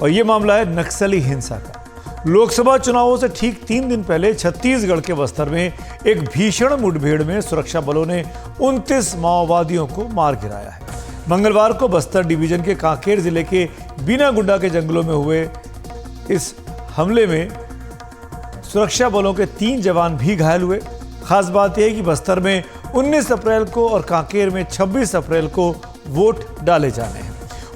और ये मामला है नक्सली हिंसा का। लोकसभा चुनावों से ठीक 3 दिन पहले छत्तीसगढ़ के बस्तर में एक भीषण मुठभेड़ में सुरक्षा बलों ने 29 माओवादियों को मार गिराया है। मंगलवार को बस्तर डिवीजन के कांकेर जिले के बीनागुंडा के जंगलों में हुए इस हमले में सुरक्षा बलों के 3 जवान भी घायल हुए। खास बात यह है कि बस्तर में 19 अप्रैल को और कांकेर में 26 अप्रैल को वोट डाले जाने हैं।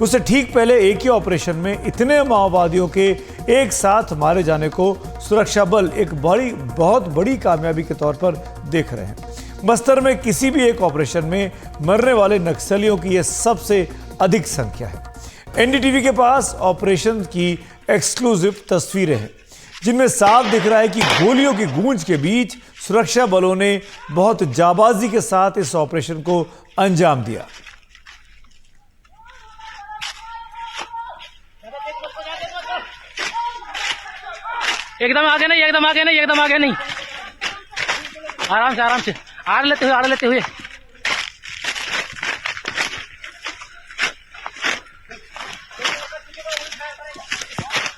उससे ठीक पहले एक ही ऑपरेशन में इतने माओवादियों के एक साथ मारे जाने को सुरक्षा बल एक बहुत बड़ी कामयाबी के तौर पर देख रहे हैं। बस्तर में किसी भी एक ऑपरेशन में मरने वाले नक्सलियों की यह सबसे अधिक संख्या है। एनडीटीवी के पास ऑपरेशन की एक्सक्लूसिव तस्वीरें हैं, जिनमें साफ दिख रहा है कि गोलियों की गूंज के बीच सुरक्षा बलों ने बहुत जाबाजी के साथ इस ऑपरेशन को अंजाम दिया। एकदम आगे नहीं, एकदम आगे नहीं, एकदम आगे नहीं, आराम से आड़ लेते हुए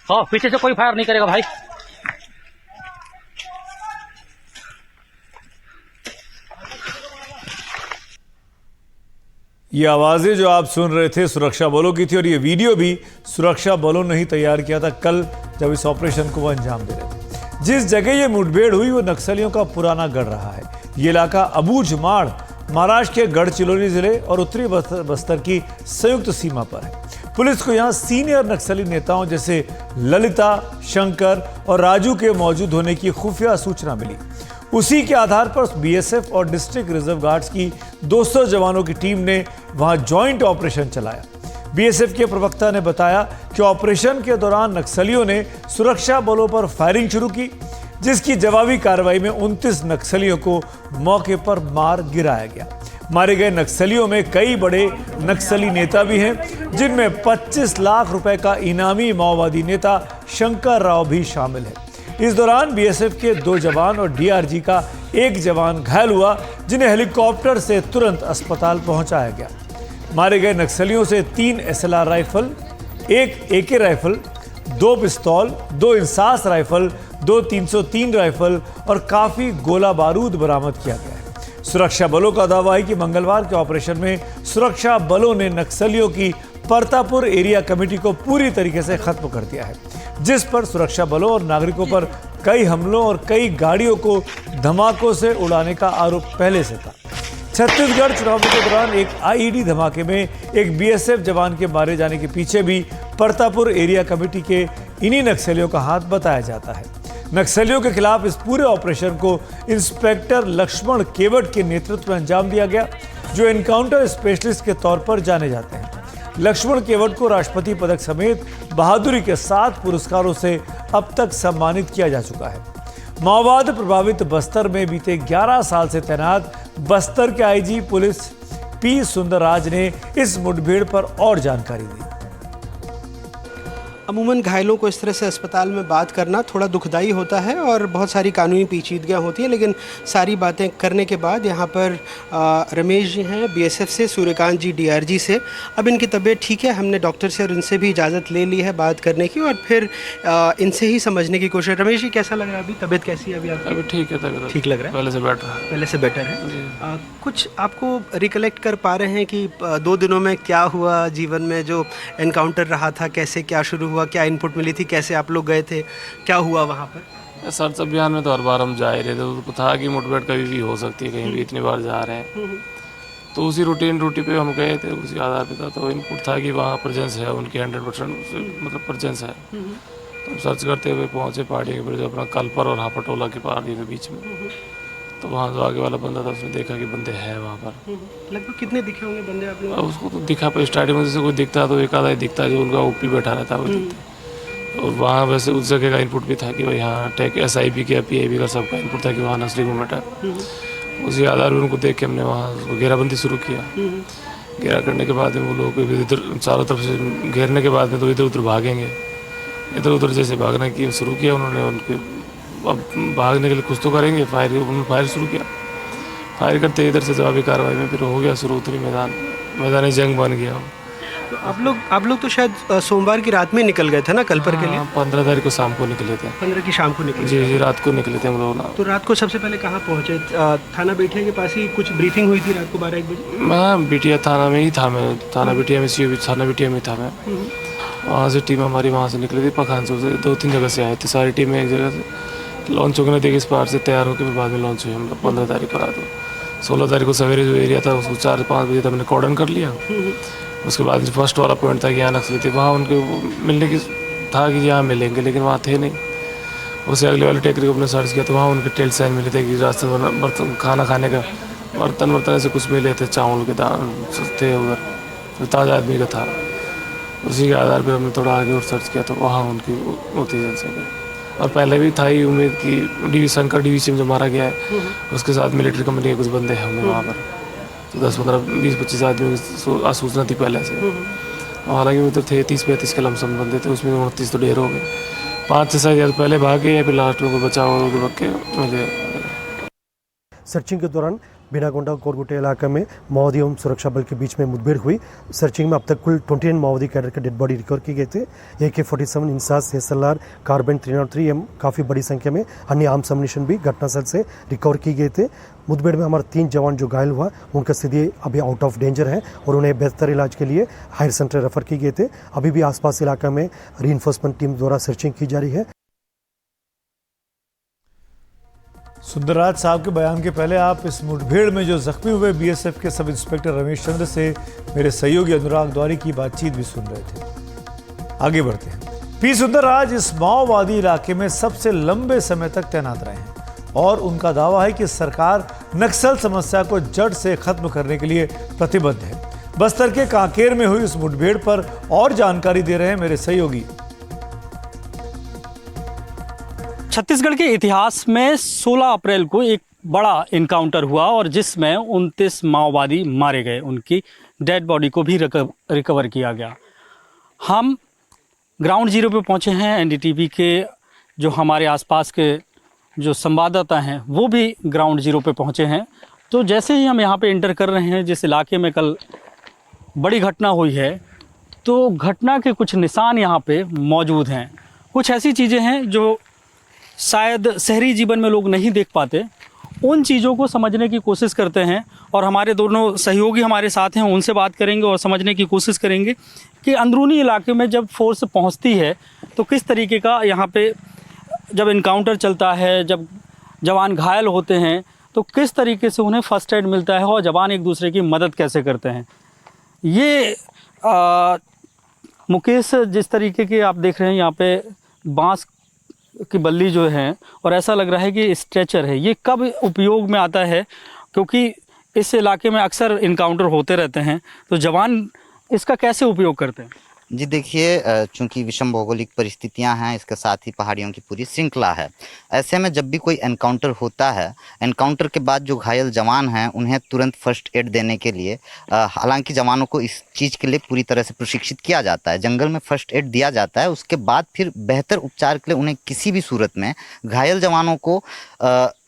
हाँ, पीछे से कोई फायर नहीं करेगा भाई। ये आवाजें जो आप सुन रहे थे सुरक्षा बलों की थी और ये वीडियो भी सुरक्षा बलों ने ही तैयार किया था कल जब इस ऑपरेशन को वो अंजाम दे रहे थे। जिस जगह ये मुठभेड़ हुई वो नक्सलियों का पुराना गढ़ रहा है। ये इलाका अबूझमाड़ महाराष्ट्र के गढ़चिरौली जिले और उत्तरी बस्तर की संयुक्त सीमा पर है। पुलिस को यहाँ सीनियर नक्सली नेताओं जैसे ललिता, शंकर और राजू के मौजूद होने की खुफिया सूचना मिली। उसी के आधार पर बीएसएफ और डिस्ट्रिक्ट रिजर्व गार्ड्स की 200 जवानों की टीम ने वहां जॉइंट ऑपरेशन चलाया। बीएसएफ के प्रवक्ता ने बताया कि ऑपरेशन के दौरान नक्सलियों ने सुरक्षा बलों पर फायरिंग शुरू की, जिसकी जवाबी कार्रवाई में 29 नक्सलियों को मौके पर मार गिराया गया। मारे गए नक्सलियों में कई बड़े नक्सली नेता भी हैं, जिनमें 25 लाख रुपए का इनामी माओवादी नेता शंकर राव भी शामिल है। इस दौरान बीएसएफ के 2 जवान और डीआरजी का 1 जवान घायल हुआ, जिन्हें हेलीकॉप्टर से तुरंत अस्पताल पहुंचाया गया। मारे गए नक्सलियों से 3 एसएलआर राइफल, 1 एके राइफल, 2 पिस्तौल, 2 इंसास राइफल, 2 303 राइफल और काफी गोला बारूद बरामद किया गया है। सुरक्षा बलों का दावा है कि मंगलवार के ऑपरेशन में सुरक्षा बलों ने नक्सलियों की परतापुर एरिया कमेटी को पूरी तरीके से खत्म कर दिया है, जिस पर सुरक्षा बलों और नागरिकों पर कई हमलों और कई गाड़ियों को धमाकों से उड़ाने का आरोप पहले से था। छत्तीसगढ़ चुनावों के दौरान एक आईईडी धमाके में एक बीएसएफ जवान के मारे जाने के पीछे भी परतापुर एरिया कमेटी के इन्हीं नक्सलियों का हाथ बताया जाता है। नक्सलियों के खिलाफ इस पूरे ऑपरेशन को इंस्पेक्टर लक्ष्मण केवट के नेतृत्व में अंजाम दिया गया, जो एनकाउंटर स्पेशलिस्ट के तौर पर जाने जाते हैं। लक्ष्मण केवट को राष्ट्रपति पदक समेत बहादुरी के 7 पुरस्कारों से अब तक सम्मानित किया जा चुका है। माओवाद प्रभावित बस्तर में बीते 11 साल से तैनात बस्तर के आईजी पुलिस पी सुंदरराज ने इस मुठभेड़ पर और जानकारी दी। अमूमन घायलों को इस तरह से अस्पताल में बात करना थोड़ा दुखदाई होता है और बहुत सारी कानूनी पेचीदगियाँ होती हैं, लेकिन सारी बातें करने के बाद यहाँ पर रमेश जी हैं बीएसएफ से, सूर्यकांत जी डीआरजी से। अब इनकी तबीयत ठीक है, हमने डॉक्टर से और इनसे भी इजाज़त ले ली है बात करने की और फिर इनसे ही समझने की कोशिश। रमेश जी, कैसा लग रहा है अभी? तबीयत कैसी है अभी आपकी? अभी ठीक है, तबीयत ठीक लग रहा है, पहले से बेटर है। कुछ आपको रिकलेक्ट कर पा रहे हैं कि 2 दिनों में क्या हुआ जीवन में, जो एनकाउंटर रहा था, कैसे क्या शुरू हुआ, क्या इनपुट मिली थी, कैसे आप लोग गए थे, क्या हुआ वहाँ पर? सर्च अभियान में तो हर बार हम जा ही रहे थे, तो था कि मुठभेड़ कभी भी हो सकती है, कहीं भी इतनी बार जा रहे हैं, तो उसी रूटी पे हम गए थे, उसी आधार पे था। तो इनपुट था कि वहाँ प्रेजेंस है उनकी 100% मतलब प्रेजेंस है। तो हम सर्च करते हुए पहुँचे पहाड़ी के ऊपर, जो अपना कलपर और हापटोला की पहाड़ी के बीच में। तो वहाँ जो आगे वाला बंदा था उसने देखा कि बंदे हैं वहाँ पर। लगभग कितने दिखे होंगे बंदे आप लोग? उसको तो दिखा पर स्टार्टिंग में जैसे कोई दिखता तो एक आधा ही दिखता, जो उनका ओपी बैठा रहता है वो दिखते। और वहाँ वैसे उस जगह का इनपुट भी था कि भाई हाँ टेक SIP का PIB का सबका इनपुट था कि वहाँ नस्ली मूवमेंट है। उसी आधार पर उनको देख के हमने वहाँ घेराबंदी शुरू किया। घेरा करने के बाद में वो लोग इधर चारों तरफ से घेरने के बाद में तो इधर उधर भागेंगे, इधर उधर जैसे भागना की शुरू किया उन्होंने। उनके अब भागने के लिए कुछ तो करेंगे, उन्होंने फायर शुरू किया। फायर करते इधर से जवाबी कार्रवाई में फिर हो गया शुरू, उत्तरी मैदानी जंग बन गया। तो आप लोग तो शायद सोमवार की रात में निकल गए थे ना कलपर के लिए? 15 तारीख को शाम को निकले थे। 15 की शाम को निकले? जी रात को निकले थे हम लोग ना। तो रात को सबसे पहले कहाँ पहुँचे? थाना बेटिया के पास ही कुछ ब्रीफिंग हुई थी रात को 12-1 बजे? मैं बिटिया थाना में ही था, मैं थाना बिटिया में सी थाना बिटिया में था मैं। वहाँ से टीम हमारी वहाँ से निकली थी, पखानसुर से 2-3 जगह से आए थे, सारी टीमें एक जगह से लॉन्च होकर देखिए इस पार से तैयार होकर बाद में लॉन्च हुई हम लोग 15 तारीख को रात को। 16 तारीख को सवेरे जो एरिया था उसको 4-5 बजे तक हमने कॉर्डन कर लिया। उसके बाद फर्स्ट वाला पॉइंट था कि यहाँ नक्सली थे, वहाँ उनके मिलने की था कि यहाँ मिलेंगे, लेकिन वहाँ थे नहीं। उससे अगले वाले टेकरी को हमने सर्च किया तो वहाँ उनके टेल साइन मिले थे कि रास्ते में बर्तन खाना खाने का बर्तन ऐसे कुछ मिले थे, चावल के दान थे उधर, तो ताज़ा आदमी का था। उसी के आधार पर हमने थोड़ा आगे और सर्च किया तो वहाँ उनकी होती जनसंख्या। और पहले भी था ही उम्मीद कि शंकर डिवीजन जो मारा गया है उसके साथ मिलिट्री कंपनी के कुछ बंदे हैं होंगे वहाँ पर, तो 10-15-20-25 आदमी की सूचना थी पहले से। हालांकि उधर थे 30-35 के लमसम बंदे थे, उसमें 29 तो ढेर हो गए। 5 से शायद पहले भागे या फिर लास्ट में कोई बचाव हो के मुझे। सर्चिंग के दौरान बिनागोंडा कोरगुटे इलाके में माओवादी एवं सुरक्षा बल के बीच में मुठभेड़ हुई। सर्चिंग में अब तक कुल 29 माओवादी कैडर के डेड बॉडी रिकवर की गए थे। AK-47 इंसास SLR कार्बाइन 303 एवं काफ़ी बड़ी संख्या में अन्य आर्म्स अम्युनिशन भी घटनास्थल से रिकवर की गए थे। मुठभेड़ में हमारे 3 जवान जो घायल हुआ उनका स्थिति अभी आउट ऑफ डेंजर है और उन्हें बेहतर इलाज के लिए हायर सेंटर रेफर किए गए थे। अभी भी आसपास इलाका में रीइंफोर्समेंट टीम द्वारा सर्चिंग की जा रही है। सुंदरराज साहब के बयान के पहले आप इस मुठभेड़ में जो जख्मी हुए BSF के सब इंस्पेक्टर रमेश चंद्र से मेरे सहयोगी अनुराग द्वारी की बातचीत भी सुन रहे थे। आगे बढ़ते हैं। पी सुंदरराज इस माओवादी इलाके में सबसे लंबे समय तक तैनात रहे हैं और उनका दावा है कि सरकार नक्सल समस्या को जड़ से खत्म करने के लिए प्रतिबद्ध है। बस्तर के कांकेर में हुई इस मुठभेड़ पर और जानकारी दे रहे हैं मेरे सहयोगी। छत्तीसगढ़ के इतिहास में 16 अप्रैल को एक बड़ा इनकाउंटर हुआ और जिसमें 29 माओवादी मारे गए। उनकी डेड बॉडी को भी रिकवर किया गया। हम ग्राउंड जीरो पे पहुंचे हैं। NDTV के जो हमारे आसपास के जो संवाददाता हैं वो भी ग्राउंड जीरो पे पहुंचे हैं। तो जैसे ही हम यहाँ पे एंटर कर रहे हैं, जिस इलाके में कल बड़ी घटना हुई है, तो घटना के कुछ निशान यहाँ पे मौजूद हैं। कुछ ऐसी चीज़ें हैं जो शायद शहरी जीवन में लोग नहीं देख पाते, उन चीज़ों को समझने की कोशिश करते हैं और हमारे दोनों सहयोगी हमारे साथ हैं, उनसे बात करेंगे और समझने की कोशिश करेंगे कि अंदरूनी इलाके में जब फोर्स पहुंचती है तो किस तरीके का यहाँ पे जब इनकाउंटर चलता है, जब जवान घायल होते हैं तो किस तरीके से उन्हें फर्स्ट एड मिलता है और जवान एक दूसरे की मदद कैसे करते हैं। ये मुकेश, जिस तरीके के आप देख रहे हैं यहाँ पे बांस की बल्ली जो है और ऐसा लग रहा है कि स्ट्रेचर है, ये कब उपयोग में आता है? क्योंकि इस इलाके में अक्सर इनकाउंटर होते रहते हैं, तो जवान इसका कैसे उपयोग करते हैं? जी देखिए, चूंकि विषम भौगोलिक परिस्थितियां हैं, इसके साथ ही पहाड़ियों की पूरी श्रृंखला है, ऐसे में जब भी कोई एनकाउंटर होता है, एनकाउंटर के बाद जो घायल जवान हैं उन्हें तुरंत फर्स्ट एड देने के लिए, हालांकि जवानों को इस चीज़ के लिए पूरी तरह से प्रशिक्षित किया जाता है, जंगल में फर्स्ट एड दिया जाता है। उसके बाद फिर बेहतर उपचार के लिए उन्हें किसी भी सूरत में घायल जवानों को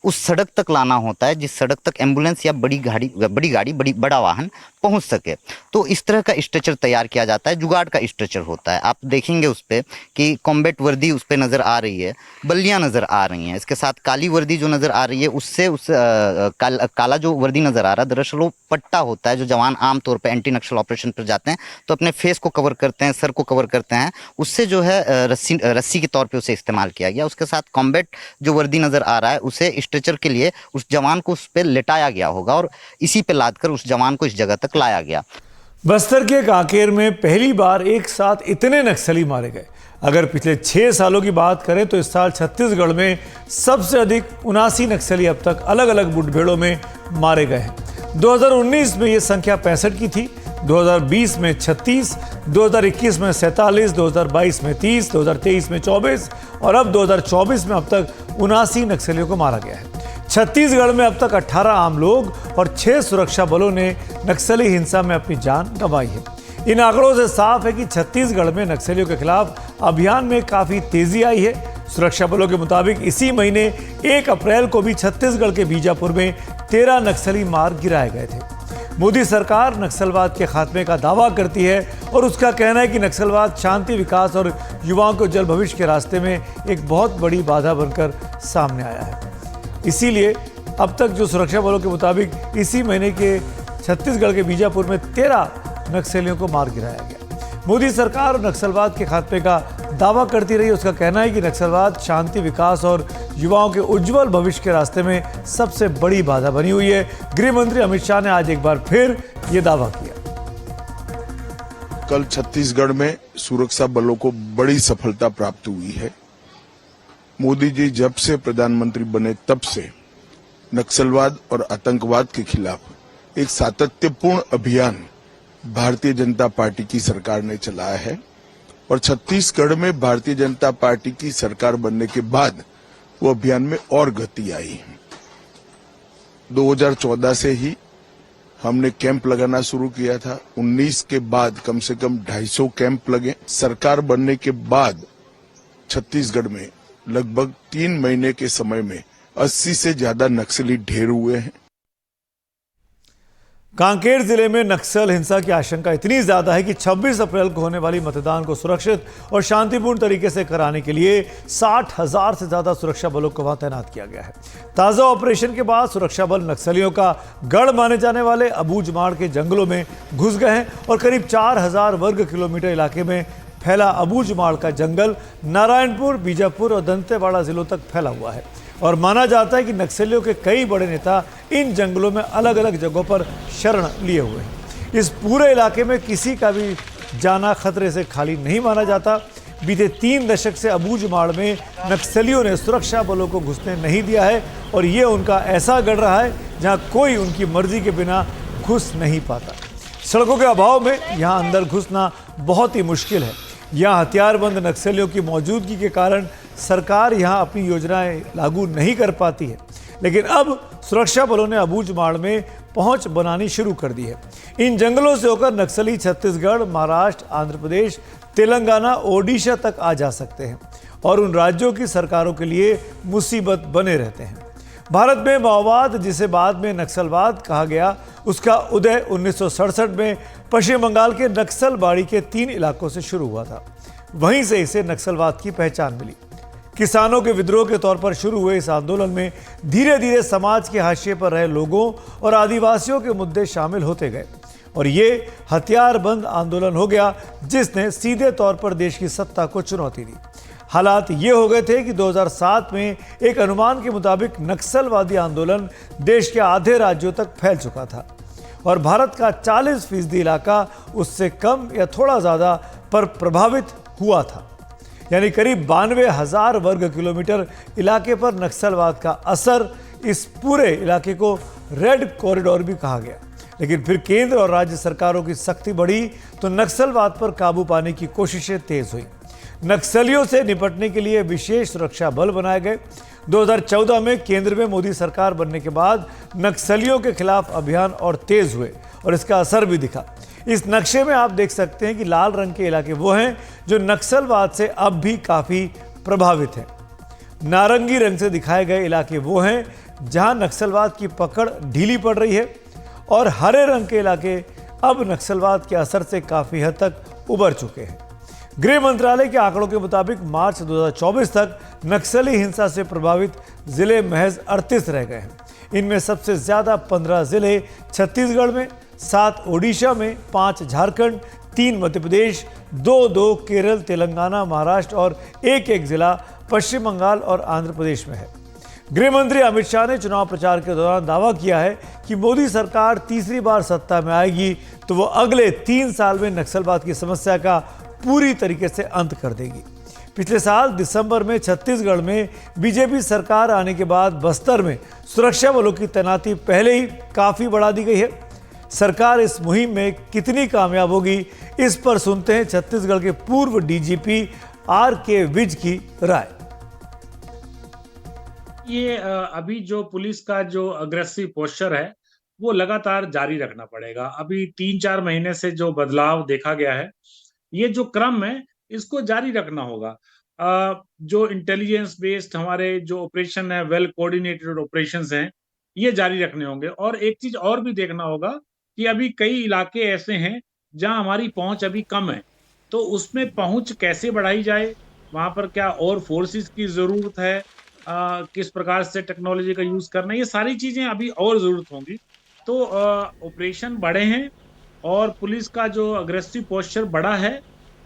उस सड़क तक लाना होता है जिस सड़क तक एम्बुलेंस या बड़ा वाहन पहुंच सके। तो इस तरह का स्ट्रेचर तैयार किया जाता है, जुगाड़ का स्ट्रेचर होता है। आप देखेंगे उस पर कि कॉम्बैट वर्दी उस पर नज़र आ रही है, बल्लियां नज़र आ रही हैं, इसके साथ काली वर्दी जो नज़र आ रही है उससे काला जो वर्दी नज़र आ रहा है दरअसल वो पट्टा होता है जो जवान आमतौर पर एंटी नक्सल ऑपरेशन पर जाते हैं तो अपने फेस को कवर करते हैं, सर को कवर करते हैं, उससे जो है रस्सी के तौर पर उसे इस्तेमाल किया गया। उसके साथ कॉम्बैट जो वर्दी नज़र आ रहा है उसे स्ट्रेचर के लिए उस जवान को उस पर लेटाया गया होगा और इसी पे लादकर उस जवान को इस जगह तक लाया गया। बस्तर के कांकेर में पहली बार एक साथ इतने नक्सली मारे गए। अगर पिछले 6 सालों की बात करें तो इस साल छत्तीसगढ़ में सबसे अधिक 79 नक्सली अब तक अलग अलग मुठभेड़ों में मारे गए हैं। 2019 में ये संख्या 65 की थी, 2020 में 36, 2021 में 47, 2022 में 30, 2023 में 24 और अब 2024 में अब तक 79 नक्सलियों को मारा गया है। छत्तीसगढ़ में अब तक 18 आम लोग और 6 सुरक्षा बलों ने नक्सली हिंसा में अपनी जान गंवाई है। इन आंकड़ों से साफ है कि छत्तीसगढ़ में नक्सलियों के खिलाफ अभियान में काफी तेजी आई है। सुरक्षा बलों के मुताबिक इसी महीने 1 अप्रैल को भी छत्तीसगढ़ के बीजापुर में 13 नक्सली मार गिराए गए थे। मोदी सरकार नक्सलवाद के खात्मे का दावा करती है और उसका कहना है कि नक्सलवाद शांति, विकास और युवाओं के उज्जवल भविष्य के रास्ते में एक बहुत बड़ी बाधा बनकर सामने आया है। इसीलिए अब तक जो सुरक्षा बलों के मुताबिक इसी महीने के छत्तीसगढ़ के बीजापुर में 13 नक्सलियों को मार गिराया गया। मोदी सरकार और नक्सलवाद के खात्मे का दावा करती रही। उसका कहना है कि नक्सलवाद शांति, विकास और युवाओं के उज्जवल भविष्य के रास्ते में सबसे बड़ी बाधा बनी हुई है। गृह मंत्री अमित शाह ने आज एक बार फिर ये दावा किया। कल छत्तीसगढ़ में सुरक्षा बलों को बड़ी सफलता प्राप्त हुई है। मोदी जी जब से प्रधानमंत्री बने तब से नक्सलवाद और आतंकवाद के खिलाफ एक सातत्यपूर्ण अभियान भारतीय जनता पार्टी की सरकार ने चलाया है और छत्तीसगढ़ में भारतीय जनता पार्टी की सरकार बनने के बाद वो अभियान में और गति आई। 2014 से ही हमने कैंप लगाना शुरू किया था। 19 के बाद कम से कम 250 कैंप लगे। सरकार बनने के बाद छत्तीसगढ़ में लगभग 3 महीने के समय में 80 से ज्यादा नक्सली ढेर हुए हैं। कांकेर जिले में नक्सल हिंसा की आशंका इतनी ज्यादा है कि 26 अप्रैल को होने वाली मतदान को सुरक्षित और शांतिपूर्ण तरीके से कराने के लिए 60,000 से ज्यादा सुरक्षा बलों को वहां तैनात किया गया है। ताजा ऑपरेशन के बाद सुरक्षा बल नक्सलियों का गढ़ माने जाने वाले अबूझमाड़ के जंगलों में घुस गए हैं और करीब 4,000 वर्ग किलोमीटर इलाके में फैला अबूझमाड़ का जंगल नारायणपुर, बीजापुर और दंतेवाड़ा जिलों तक फैला हुआ है और माना जाता है कि नक्सलियों के कई बड़े नेता इन जंगलों में अलग अलग जगहों पर शरण लिए हुए हैं। इस पूरे इलाके में किसी का भी जाना खतरे से खाली नहीं माना जाता। बीते 3 दशक से अबूझमाड़ में नक्सलियों ने सुरक्षा बलों को घुसने नहीं दिया है और ये उनका ऐसा गढ़ रहा है जहां कोई उनकी मर्जी के बिना घुस नहीं पाता। सड़कों के अभाव में यहाँ अंदर घुसना बहुत ही मुश्किल है। यहाँ हथियारबंद नक्सलियों की मौजूदगी के कारण सरकार यहाँ अपनी योजनाएं लागू नहीं कर पाती है, लेकिन अब सुरक्षा बलों ने अबूझमाड़ में पहुंच बनानी शुरू कर दी है। इन जंगलों से होकर नक्सली छत्तीसगढ़, महाराष्ट्र, आंध्र प्रदेश, तेलंगाना, ओडिशा तक आ जा सकते हैं और उन राज्यों की सरकारों के लिए मुसीबत बने रहते हैं। भारत में माओवाद, जिसे बाद में नक्सलवाद कहा गया, उसका उदय 1967 में पश्चिम बंगाल के नक्सलबाड़ी के 3 इलाकों से शुरू हुआ था। वहीं से इसे नक्सलवाद की पहचान मिली। किसानों के विद्रोह के तौर पर शुरू हुए इस आंदोलन में धीरे धीरे समाज के हाशिए पर रहे लोगों और आदिवासियों के मुद्दे शामिल होते गए और ये हथियारबंद आंदोलन हो गया जिसने सीधे तौर पर देश की सत्ता को चुनौती दी। हालात ये हो गए थे कि 2007 में एक अनुमान के मुताबिक नक्सलवादी आंदोलन देश के आधे राज्यों तक फैल चुका था और भारत का 40% इलाका उससे कम या थोड़ा ज़्यादा पर प्रभावित हुआ था। यानी करीब 92,000 वर्ग किलोमीटर इलाके पर नक्सलवाद का असर। इस पूरे इलाके को रेड कॉरिडोर भी कहा गया। लेकिन फिर केंद्र और राज्य सरकारों की सख्ती बढ़ी तो नक्सलवाद पर काबू पाने की कोशिशें तेज हुई। नक्सलियों से निपटने के लिए विशेष सुरक्षा बल बनाए गए। 2014 में केंद्र में मोदी सरकार बनने के बाद नक्सलियों के खिलाफ अभियान और तेज हुए और इसका असर भी दिखा। इस नक्शे में आप देख सकते हैं कि लाल रंग के इलाके वो हैं जो नक्सलवाद से अब भी काफ़ी प्रभावित हैं। नारंगी रंग से दिखाए गए इलाके वो हैं जहां नक्सलवाद की पकड़ ढीली पड़ रही है और हरे रंग के इलाके अब नक्सलवाद के असर से काफ़ी हद तक उबर चुके हैं। गृह मंत्रालय के आंकड़ों के मुताबिक मार्च 2024 तक नक्सली हिंसा से प्रभावित जिले महज 38 रह गए हैं। इनमें सबसे ज़्यादा 15 जिले छत्तीसगढ़ में, 7 ओडिशा में, 5 झारखंड, 3 मध्य प्रदेश, 2 केरल, तेलंगाना, महाराष्ट्र और 1 जिला पश्चिम बंगाल और आंध्र प्रदेश में है। गृह मंत्री अमित शाह ने चुनाव प्रचार के दौरान दावा किया है कि मोदी सरकार तीसरी बार सत्ता में आएगी तो वो अगले 3 साल में नक्सलवाद की समस्या का पूरी तरीके से अंत कर देगी। पिछले साल दिसंबर में छत्तीसगढ़ में बीजेपी सरकार आने के बाद बस्तर में सुरक्षा बलों की तैनाती पहले ही काफ़ी बढ़ा दी गई है। सरकार इस मुहिम में कितनी कामयाब होगी, इस पर सुनते हैं छत्तीसगढ़ के पूर्व डीजीपी RK विज की राय। ये अभी जो पुलिस का जो अग्रेसिव पोस्चर है वो लगातार जारी रखना पड़ेगा। अभी 3-4 महीने से जो बदलाव देखा गया है, ये जो क्रम है इसको जारी रखना होगा। जो इंटेलिजेंस बेस्ड हमारे जो ऑपरेशन है, वेल कोऑर्डिनेटेड ऑपरेशंस हैं, ये जारी रखने होंगे। और एक चीज और भी देखना होगा कि अभी कई इलाके ऐसे हैं जहां हमारी पहुंच अभी कम है, तो उसमें पहुंच कैसे बढ़ाई जाए, वहां पर क्या और फोर्सेस की जरूरत है, किस प्रकार से टेक्नोलॉजी का यूज करना है, ये सारी चीजें अभी और जरूरत होंगी। तो ऑपरेशन बड़े हैं और पुलिस का जो अग्रेसिव पोस्चर बड़ा है।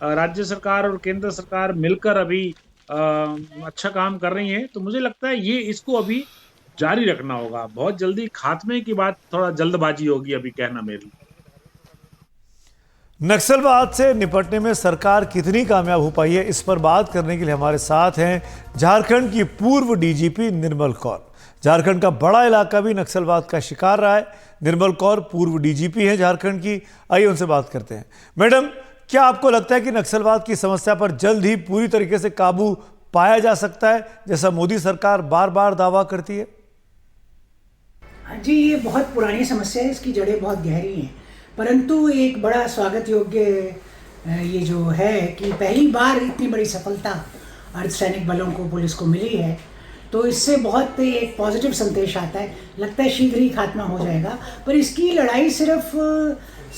राज्य सरकार और केंद्र सरकार मिलकर अभी अच्छा काम कर रही है, तो मुझे लगता है ये इसको अभी जारी रखना होगा। बहुत जल्दी खात्मे की बात थोड़ा जल्दबाजी होगी अभी कहना मेरी। नक्सलवाद से निपटने में सरकार कितनी कामयाब हो पाई है, इस पर बात करने के लिए हमारे साथ हैं झारखंड की पूर्व डीजीपी निर्मल कौर। झारखंड का बड़ा इलाका भी नक्सलवाद का शिकार रहा है। निर्मल कौर पूर्व डीजीपी हैं झारखंड की, आइए उनसे बात करते हैं। मैडम, क्या आपको लगता है कि नक्सलवाद की समस्या पर जल्द ही पूरी तरीके से काबू पाया जा सकता है, जैसा मोदी सरकार बार बार दावा करती है? जी, ये बहुत पुरानी समस्या है, इसकी जड़ें बहुत गहरी हैं, परंतु एक बड़ा स्वागत योग्य ये जो है कि पहली बार इतनी बड़ी सफलता अर्धसैनिक बलों को, पुलिस को मिली है, तो इससे बहुत एक पॉजिटिव संदेश आता है। लगता है शीघ्र ही खात्मा हो जाएगा, पर इसकी लड़ाई सिर्फ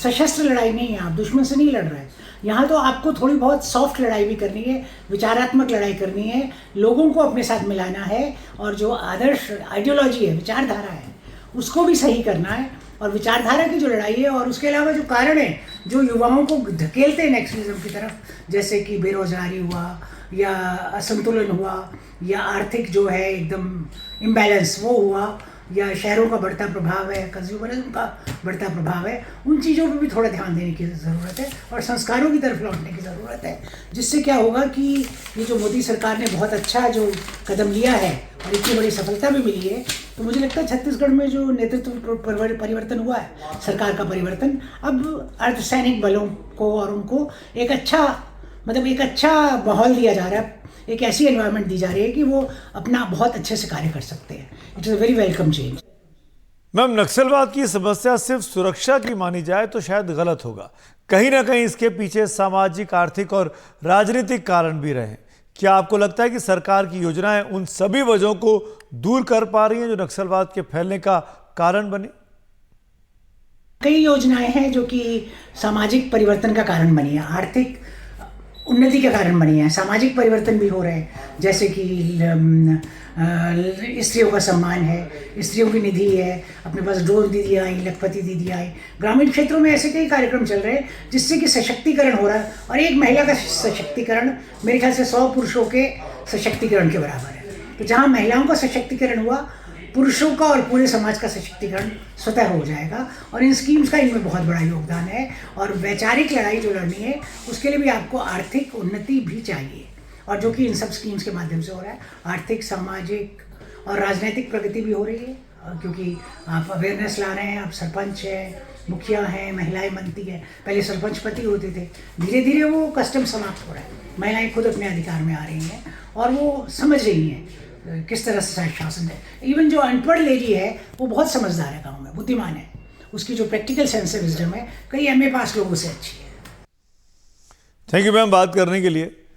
सशस्त्र लड़ाई नहीं है, आप दुश्मन से नहीं लड़ रहे हैं। यहाँ तो आपको थोड़ी बहुत सॉफ्ट लड़ाई भी करनी है, विचारात्मक लड़ाई करनी है, लोगों को अपने साथ मिलाना है, और जो आदर्श आइडियोलॉजी है, विचारधारा है, उसको भी सही करना है। और विचारधारा की जो लड़ाई है और उसके अलावा जो कारण है जो युवाओं को धकेलते हैं नेक्सलिज्म की तरफ, जैसे कि बेरोजगारी हुआ या असंतुलन हुआ या आर्थिक जो है एकदम इम्बैलेंस वो हुआ, या शहरों का बढ़ता प्रभाव है, कंज्यूमरिज्म का बढ़ता प्रभाव है, उन चीज़ों पर भी थोड़ा ध्यान देने की ज़रूरत है और संस्कारों की तरफ लौटने की ज़रूरत है। जिससे क्या होगा कि ये जो मोदी सरकार ने बहुत अच्छा जो कदम लिया है और इतनी बड़ी सफलता भी मिली है, तो मुझे लगता है छत्तीसगढ़ में जो नेतृत्व परिवर्तन हुआ है, सरकार का परिवर्तन, अब अर्धसैनिक बलों को और उनको एक अच्छा माहौल दिया जा रहा है, एक ऐसी एनवायरनमेंट दी जा रही है कि वो अपना बहुत अच्छे से कार्य कर सकते हैं। It is a very welcome change. Ma'am, नक्सलवाद की समस्या सिर्फ सुरक्षा की मानी जाए तो शायद गलत होगा। कहीं ना कहीं इसके पीछे सामाजिक, आर्थिक और राजनीतिक कारण भी रहे। क्या आपको लगता है कि सरकार की योजनाएं उन सभी वजहों को दूर कर पा रही हैं जो नक्सलवाद के फैलने का कारण बनी? कई योजनाएं हैं जो कि सामाजिक परिवर्तन का कारण बनी है, आर्थिक उन्नति के कारण बनी है, सामाजिक परिवर्तन भी हो रहे हैं, जैसे कि स्त्रियों का सम्मान है, स्त्रियों की निधि है, अपने पास ड्रोन दीदी आई, लखपति दीदी आई। ग्रामीण क्षेत्रों में ऐसे कई कार्यक्रम चल रहे हैं जिससे कि सशक्तिकरण हो रहा है, और एक महिला का सशक्तिकरण मेरे ख्याल से 100 पुरुषों के सशक्तिकरण के बराबर है। तो जहाँ महिलाओं का सशक्तिकरण हुआ, पुरुषों का और पूरे समाज का सशक्तिकरण स्वतः हो जाएगा, और इन स्कीम्स का इनमें बहुत बड़ा योगदान है। और वैचारिक लड़ाई जो लड़नी है उसके लिए भी आपको आर्थिक उन्नति भी चाहिए, और जो कि इन सब स्कीम्स के माध्यम से हो रहा है। आर्थिक, सामाजिक और राजनीतिक प्रगति भी हो रही है, क्योंकि आप अवेयरनेस ला रहे हैं, आप सरपंच हैं, मुखिया हैं, महिलाएं बनती हैं। पहले सरपंच पति होते थे, धीरे धीरे वो कस्टम समाप्त हो रहा है, महिलाएं खुद अपने अधिकार में आ रही हैं और वो समझ रही हैं किस तरह से शासन है। इवन जो अनपढ़ लेडी है वो बहुत समझदार है, गाँव में बुद्धिमान है, उसकी जो प्रैक्टिकल सेंस है, विजडम है, कई MA पास लोगों से अच्छी है। थैंक यू मैम बात करने के लिए।